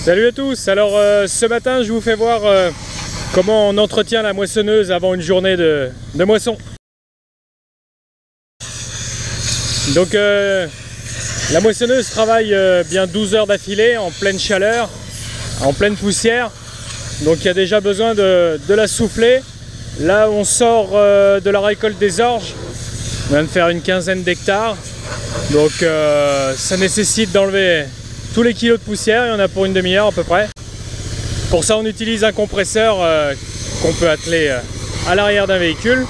Salut à tous. Alors ce matin je vous fais voir comment on entretient la moissonneuse avant une journée de moisson. Donc la moissonneuse travaille bien 12 heures d'affilée en pleine chaleur, en pleine poussière. Donc il y a déjà besoin de la souffler. Là on sort de la récolte des orges. On vient de faire une quinzaine d'hectares. Donc ça nécessite d'enlever tous les kilos de poussière, il y en a pour une demi-heure à peu près. Pour ça on utilise un compresseur qu'on peut atteler à l'arrière d'un véhicule.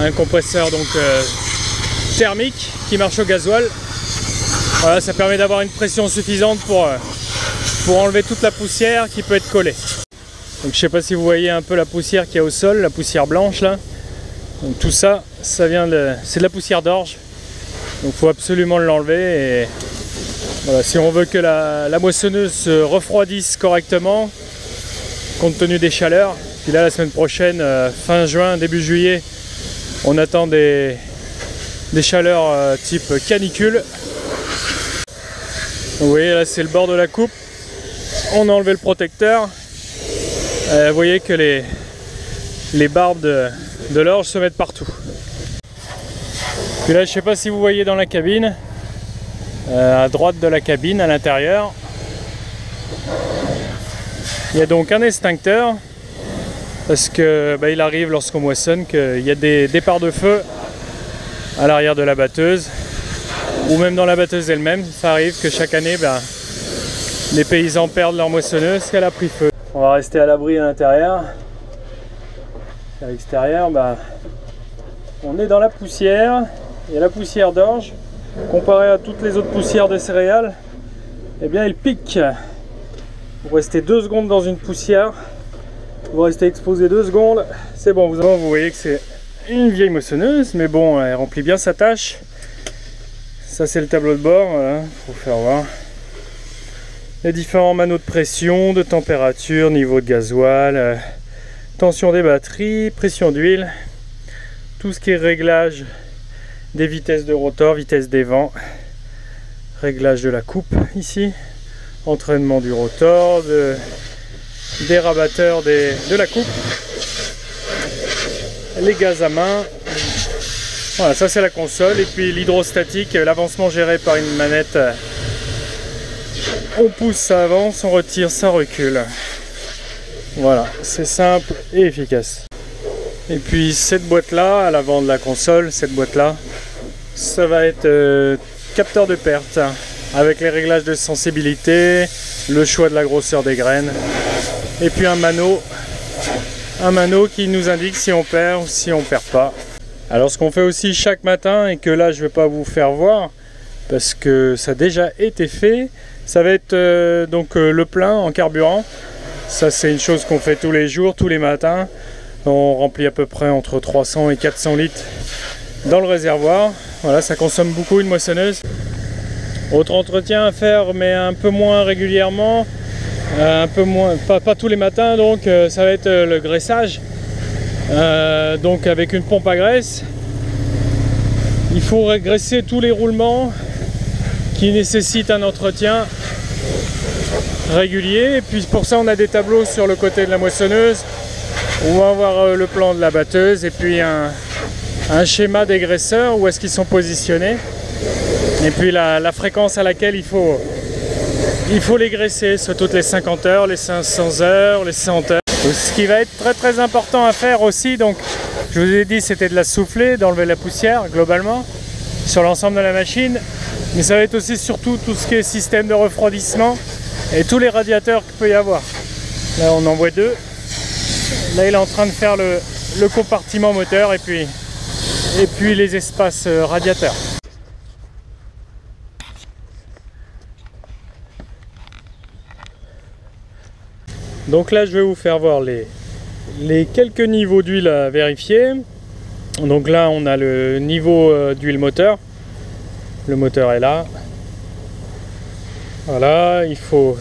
Un compresseur donc thermique qui marche au gasoil. Voilà, ça permet d'avoir une pression suffisante pour enlever toute la poussière qui peut être collée. Donc je sais pas si vous voyez un peu la poussière qu'il y a au sol, la poussière blanche là. Donc tout ça, c'est de la poussière d'orge. Donc il faut absolument l'enlever. Et voilà, si on veut que la moissonneuse se refroidisse correctement, compte tenu des chaleurs. Puis là la semaine prochaine, fin juin, début juillet, on attend des chaleurs type canicule. Donc, vous voyez là c'est le bord de la coupe. On a enlevé le protecteur. Vous voyez que les barbes de l'orge se mettent partout. Puis là je sais pas si vous voyez dans la cabine, à droite de la cabine à l'intérieur, il y a donc un extincteur parce que il arrive lorsqu'on moissonne qu'il y a des départs de feu à l'arrière de la batteuse ou même dans la batteuse elle-même. Ça arrive que chaque année les paysans perdent leur moissonneuse qu'elle a pris feu. On va rester à l'abri à l'intérieur. À l'extérieur, on est dans la poussière. Il y a la poussière d'orge. Comparé à toutes les autres poussières de céréales, eh bien il pique. Vous restez 2 secondes dans une poussière, vous restez exposé 2 secondes, c'est bon. Vous voyez que c'est une vieille moissonneuse, mais bon, elle remplit bien sa tâche. Ça c'est le tableau de bord, voilà, pour vous faire voir. Les différents maneaux de pression, de température, niveau de gasoil, tension des batteries, pression d'huile, tout ce qui est réglage des vitesses de rotor, vitesse des vents, réglage de la coupe ici, entraînement du rotor, des rabatteurs de la coupe, les gaz à main. Voilà, ça c'est la console, et puis l'hydrostatique, l'avancement géré par une manette. On pousse, ça avance, on retire, ça recule. Voilà, c'est simple et efficace. Et puis cette boîte là, à l'avant de la console, cette boîte là, ça va être capteur de perte avec les réglages de sensibilité, le choix de la grosseur des graines et puis un mano qui nous indique si on perd ou si on perd pas. Alors ce qu'on fait aussi chaque matin et que là je vais pas vous faire voir parce que ça a déjà été fait, ça va être donc le plein en carburant. Ça c'est une chose qu'on fait tous les jours, tous les matins. On remplit à peu près entre 300 et 400 litres dans le réservoir. Voilà, ça consomme beaucoup une moissonneuse. Autre entretien à faire, mais un peu moins régulièrement, un peu moins, pas tous les matins, donc ça va être le graissage. Donc avec une pompe à graisse, il faut graisser tous les roulements qui nécessitent un entretien régulier. Et puis pour ça on a des tableaux sur le côté de la moissonneuse. On va avoir le plan de la batteuse et puis un schéma des graisseurs, où est-ce qu'ils sont positionnés. Et puis la fréquence à laquelle il faut les graisser, soit toutes les 50 heures, les 500 heures, les 100 heures. Donc, ce qui va être très très important à faire aussi, donc je vous ai dit c'était de la souffler, d'enlever la poussière globalement sur l'ensemble de la machine. Mais ça va être aussi surtout tout ce qui est système de refroidissement et tous les radiateurs qu'il peut y avoir. Là on en voit 2. Là il est en train de faire le compartiment moteur et puis les espaces radiateurs. Donc là je vais vous faire voir les quelques niveaux d'huile à vérifier. Donc là on a le niveau d'huile moteur. Le moteur est là. Voilà, il faut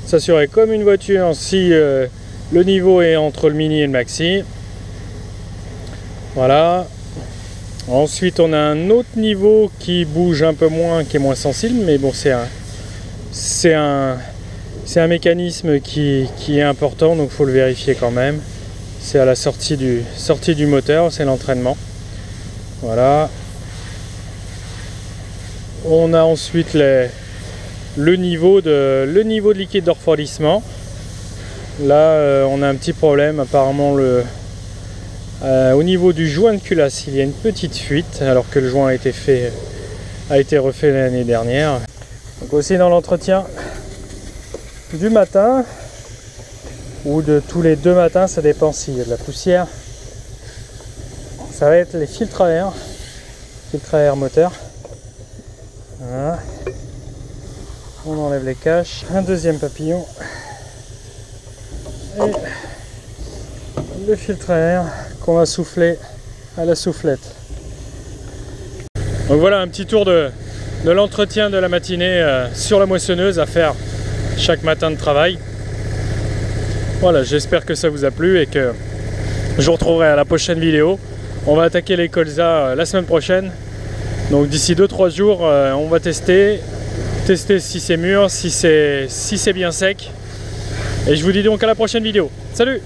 s'assurer comme une voiture si le niveau est entre le mini et le maxi. Voilà. Ensuite on a un autre niveau qui bouge un peu moins, qui est moins sensible, mais bon c'est un C'est un mécanisme qui est important, donc il faut le vérifier quand même. C'est à la sortie du moteur, c'est l'entraînement. Voilà. On a ensuite le niveau de liquide de refroidissement. Là, on a un petit problème. Apparemment, au niveau du joint de culasse, il y a une petite fuite, alors que le joint a été refait l'année dernière. Donc aussi dans l'entretien du matin, ou de tous les 2 matins, ça dépend s'il y a de la poussière. Ça va être les filtres à air moteur. Voilà. On enlève les caches, un deuxième papillon et le filtre à air qu'on va souffler à la soufflette. Donc voilà un petit tour de l'entretien de la matinée sur la moissonneuse à faire chaque matin de travail. Voilà, j'espère que ça vous a plu et que je vous retrouverai à la prochaine vidéo. On va attaquer les colzas la semaine prochaine. Donc d'ici 2-3 jours, on va tester si c'est mûr, si c'est bien sec. Et je vous dis donc à la prochaine vidéo. Salut!